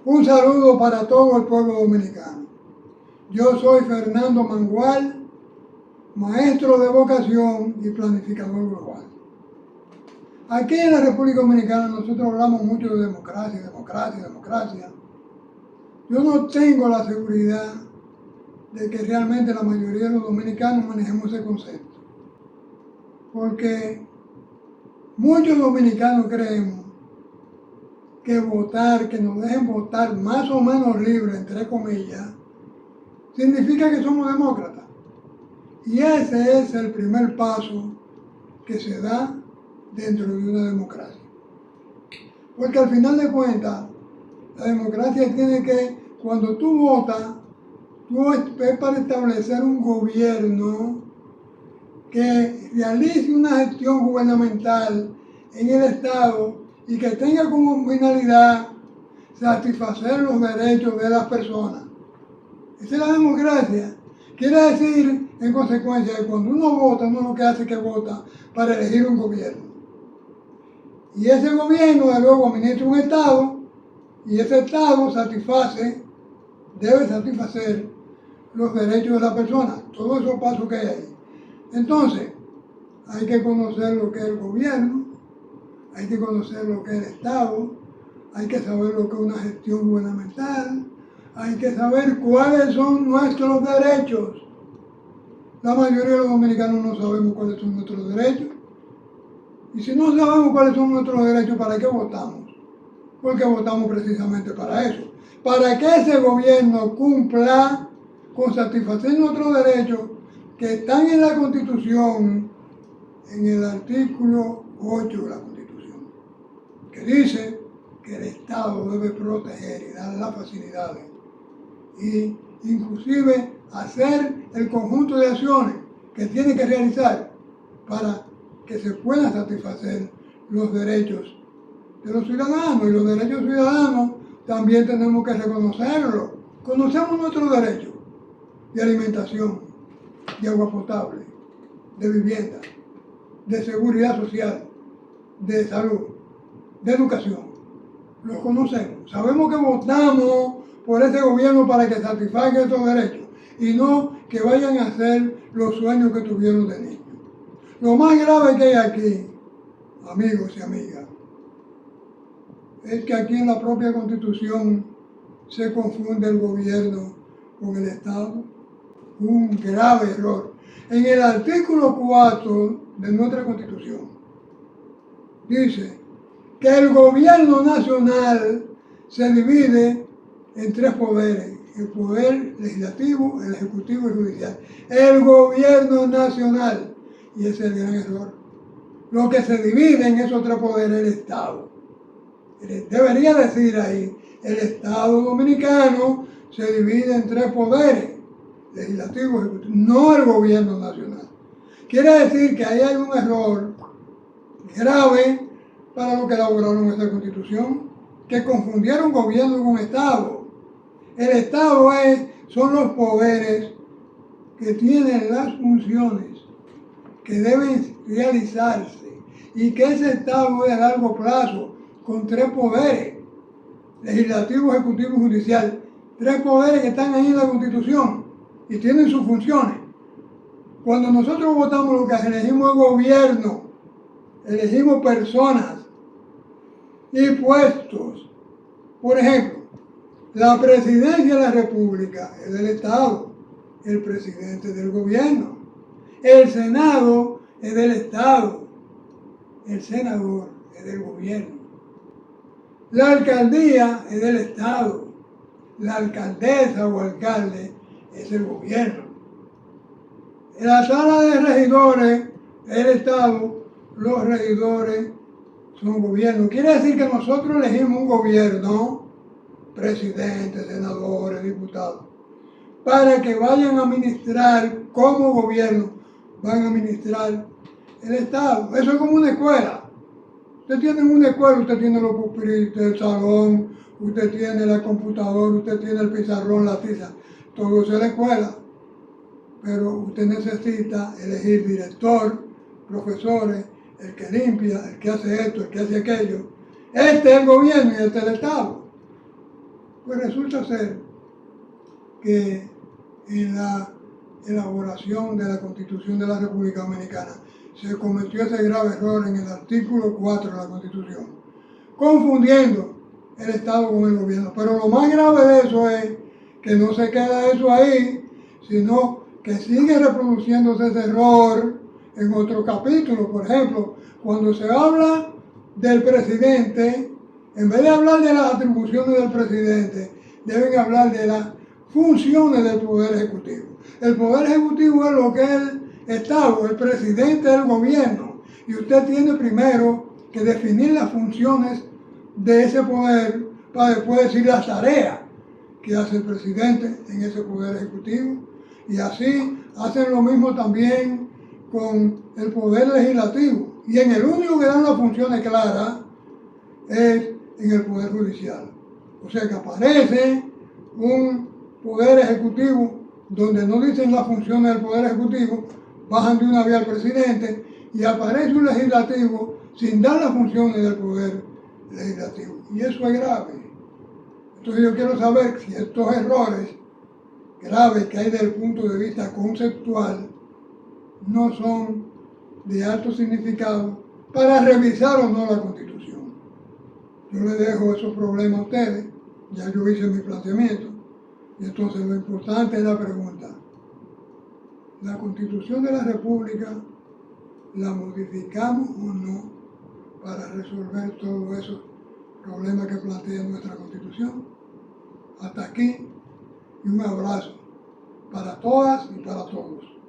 Un saludo para todo el pueblo dominicano. Yo soy Fernando Mangual, maestro de vocación y planificador global. Aquí en la República Dominicana nosotros hablamos mucho de democracia, democracia, democracia. Yo no tengo la seguridad de que realmente la mayoría de los dominicanos manejemos ese concepto. Porque muchos dominicanos creemos que votar, que nos dejen votar más o menos libre, entre comillas, significa que somos demócratas. Y ese es el primer paso que se da dentro de una democracia. Porque al final de cuentas, la democracia tiene que, cuando tú votas, tú es para establecer un gobierno que realice una gestión gubernamental en el Estado y que tenga como finalidad satisfacer los derechos de las personas. Esa es la democracia. Quiere decir, en consecuencia, que cuando uno vota, uno lo que hace es que vota para elegir un gobierno. Y ese gobierno de luego administra un Estado y ese Estado debe satisfacer los derechos de la persona. Todos esos pasos que hay ahí. Entonces, hay que conocer lo que es el gobierno, hay que conocer lo que es el Estado, hay que saber lo que es una gestión gubernamental, hay que saber cuáles son nuestros derechos. La mayoría de los dominicanos no sabemos cuáles son nuestros derechos. Y si no sabemos cuáles son nuestros derechos, ¿para qué votamos? Porque votamos precisamente para eso. Para que ese gobierno cumpla con satisfacer nuestros derechos que están en la Constitución, en el artículo 8 de la Constitución, que dice que el Estado debe proteger y dar las facilidades y inclusive hacer el conjunto de acciones que tiene que realizar para que se puedan satisfacer los derechos de los ciudadanos. Y los derechos ciudadanos también tenemos que reconocerlos. Conocemos nuestros derechos de alimentación, de agua potable, de vivienda, de seguridad social, de salud, de educación. Los conocemos. Sabemos que votamos por ese gobierno para que satisfaga estos derechos y no que vayan a hacer los sueños que tuvieron de niños. Lo más grave que hay aquí, amigos y amigas, es que aquí en la propia Constitución se confunde el gobierno con el Estado. Un grave error. En el artículo 4 de nuestra Constitución dice que el gobierno nacional se divide en tres poderes: el poder legislativo, el ejecutivo y el judicial. El gobierno nacional, y ese es el gran error. Lo que se divide en esos tres poderes es el Estado. Debería decir ahí, el Estado dominicano se divide en tres poderes: legislativo, ejecutivo, no el gobierno nacional. Quiere decir que ahí hay un error grave para lo que elaboraron esta Constitución, que confundieron gobierno con Estado. El Estado son los poderes que tienen las funciones que deben realizarse y que ese Estado es a largo plazo, con tres poderes: legislativo, ejecutivo y judicial. Tres poderes que están ahí en la Constitución y tienen sus funciones. Cuando nosotros votamos, lo que elegimos es gobierno, elegimos personas y puestos. Por ejemplo, la presidencia de la República es del Estado, el presidente es del gobierno, el Senado es del Estado, el senador es del gobierno, la alcaldía es del Estado, la alcaldesa o alcalde es el gobierno. En la sala de regidores es el Estado, los regidores son gobierno. Quiere decir que nosotros elegimos un gobierno, presidentes, senadores, diputados, para que vayan a administrar como gobierno, van a administrar el Estado. Eso es como una escuela. Usted tiene una escuela, usted tiene los pupitres, el salón, usted tiene la computadora, usted tiene el pizarrón, la tiza, todo eso es la escuela. Pero usted necesita elegir director, profesores, el que limpia, el que hace esto, el que hace aquello. Este es el gobierno y este es el Estado. Pues resulta ser que en la elaboración de la Constitución de la República Dominicana se cometió ese grave error en el artículo 4 de la Constitución, confundiendo el Estado con el gobierno. Pero lo más grave de eso es que no se queda eso ahí, sino que sigue reproduciéndose ese error en otro capítulo. Por ejemplo, cuando se habla del presidente, en vez de hablar de las atribuciones del presidente, deben hablar de las funciones del Poder Ejecutivo. El Poder Ejecutivo es lo que es el Estado, el presidente del gobierno. Y usted tiene primero que definir las funciones de ese poder para después decir las tareas que hace el presidente en ese Poder Ejecutivo. Y así hacen lo mismo también con el Poder Legislativo. Y en el único que dan las funciones claras es en el Poder Judicial. O sea que aparece un Poder Ejecutivo donde no dicen las funciones del Poder Ejecutivo, bajan de una vez al presidente y aparece un legislativo sin dar las funciones del Poder Legislativo. Y eso es grave. Entonces yo quiero saber si estos errores graves que hay desde el punto de vista conceptual no son de alto significado para revisar o no la Constitución. Yo le dejo esos problemas a ustedes, ya yo hice mi planteamiento, y entonces lo importante es la pregunta: ¿la Constitución de la República la modificamos o no para resolver todos esos problemas que plantea nuestra Constitución? Hasta aquí, y un abrazo para todas y para todos.